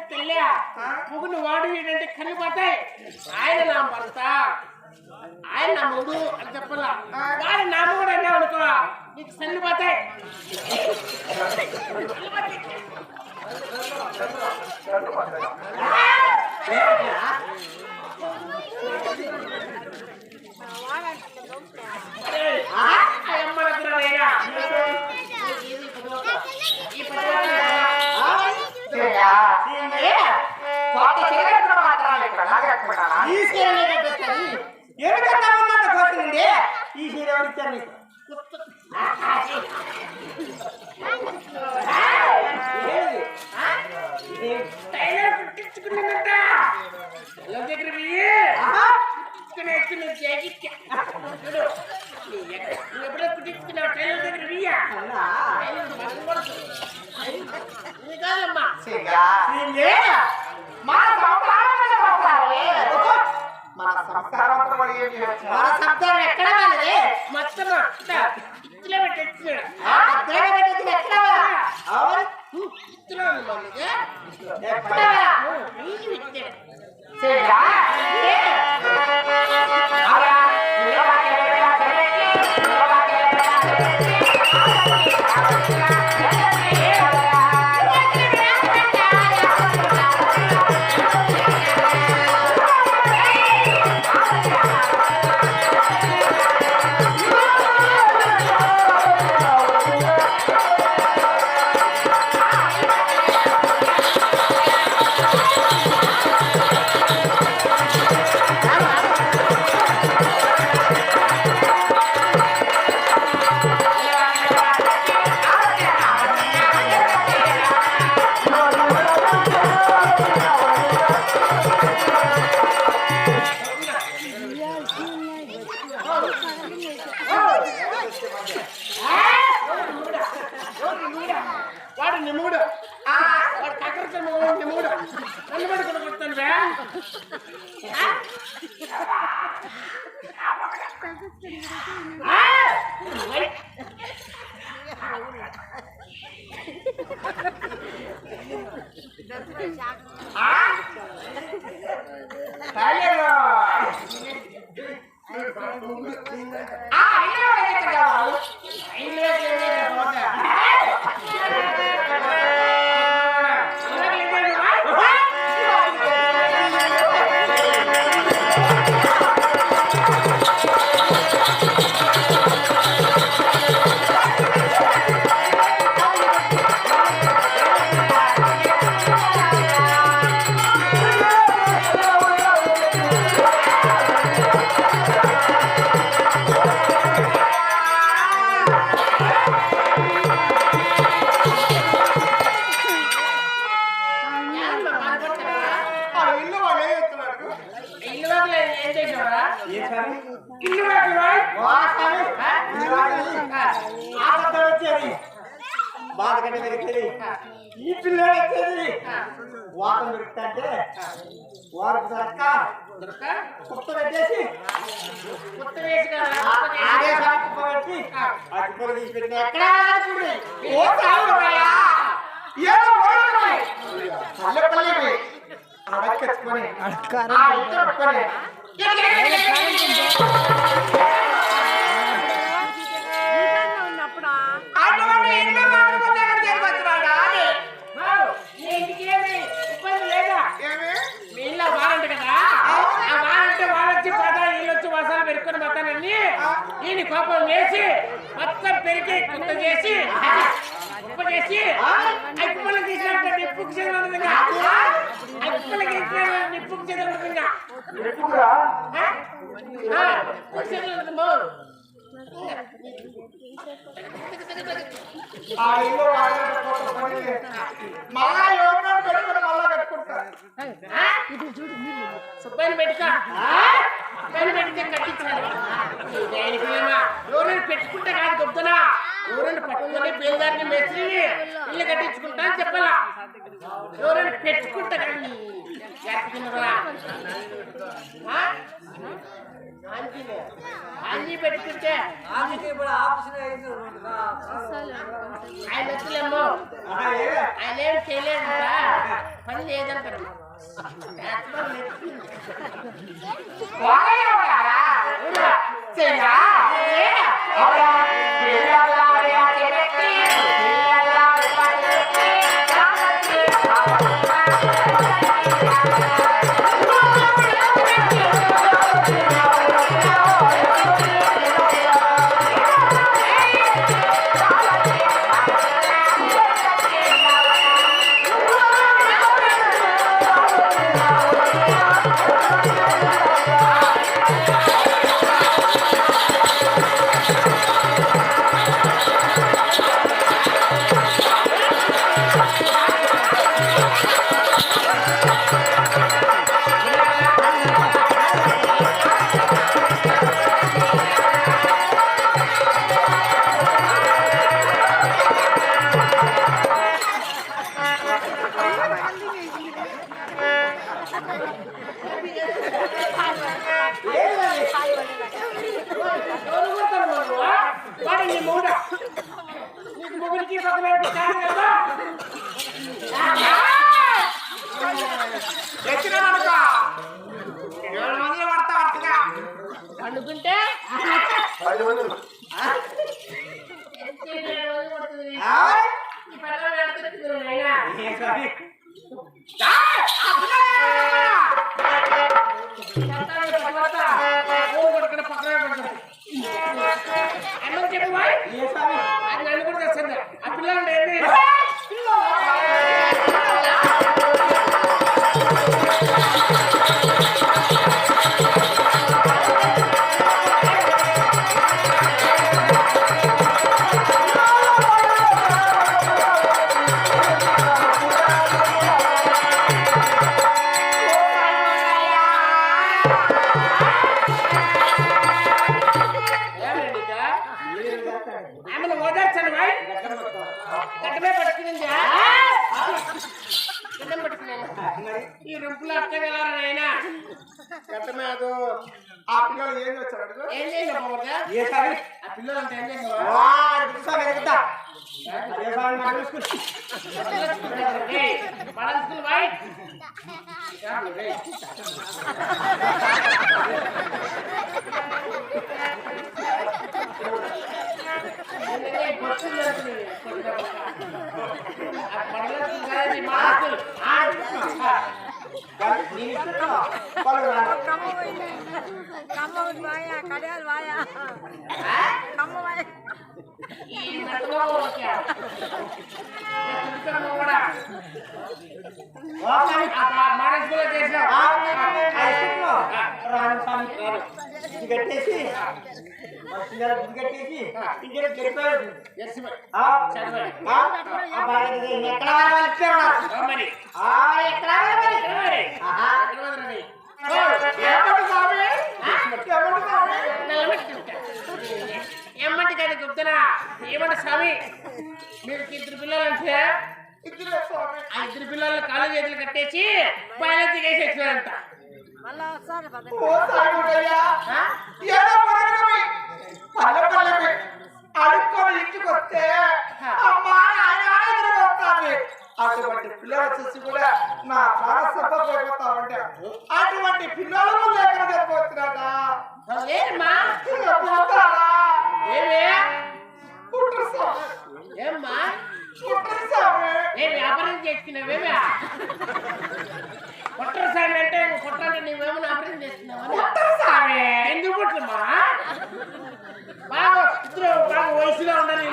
తెల్ల ముగ్గురు వాడు ఏంటంటే కళ్ళు పోతాయి. ఆయన నా భర్త, ఆయన నా మొగుడు అని చెప్పాలా. వాడు నా మొగుడు అన్నా అనుకో నీకు సన్ని పోతాయి. ఈ సీర ఎవరిచ్చారు నీకు? టైలర్ కుట్టించుకున్నానంట దగ్గర ఎప్పుడో కుట్టించుకున్నావు టైలర్ దగ్గర బియ్యా కాదమ్మా మన సంస్కారం ఎక్కడ మొత్తం ఇచ్చులో పెట్టచ్చు వాడు నిమ్ముడు వాడు కక్కరతో నిమ్ముడు నన్ను పడుకుని కొడతాను బాధకంటే పెరుగుతుంది ఈ పిల్లలు వచ్చేది వాతం దొరుకుతుంటే వారికి దొరక్క కుట్ట పెట్టేసి అదే పెట్టి అటుపలు తీసి పెట్టిన ఎక్కడా అడక్కొని ఈయన కోపం వేసి మొత్తం పెరిగి కుట్ట చేసి ఉప్పు చేసి అప్పులు తీసినట్టు నిప్పుకు చెందుతుందిగా అప్పులు తీసిన నిప్పుకు చెందుతుందిగా సుబ్బైని పెట్టుకో సుబ్బైని పెడితే కట్టించాలి ఎవరైనా పెట్టుకుంటే కాదు గొప్పనా ఎవరైనా పట్టుకొని బేల్దారిని మేస్త్రి ఇల్లు కట్టించుకుంటా అని చెప్పాలా ఎవరైనా పెట్టుకుంటా కానీ అంజీ పెట్టుకుంటే ఆయన వచ్చలేమో ఆయన ఏం చేయలేదంట పని లేదంటారు అనుకుంటే చెప్పు అది నన్ను కూడా తెస్తుంది ఆ పిల్లలు ఈ రుంపులు అక్కగలరా కట్టమేదు ఆ పిల్లలు ఏం వచ్చాడు ఏం చేసావు ఆ పిల్లలు అంటే ఏం చేసావా కట్టేసి కట్టేసి ఏమంటే కానీ చెప్తున్నా ఏమంటే స్వామి మీరు ఇద్దరు పిల్లలంటే ఆ ఇద్దరు పిల్లలు కాళ్ళు చేతులు కట్టేసి బయలు వేసేసారంట అడుక్కొని ఇంటికి వస్తే అమ్మా అటువంటి పిల్లలు చూసి కూడా నా ప్రాణసభపోతా ఉంటే అటువంటి పిల్లలు లేక చెప్పవచ్చురా ఏమ్మా ఏ వ్యాపారం చేసుకున్నావేమే కొట్టరు స్వామి అంటే కొట్టాలంటే నువ్వేమో ఆపరేషన్ చేసుకున్నావా ఎందుకు కొట్టమ్మా బాగా ఇద్దరు బాగా వయసులో ఉండాలి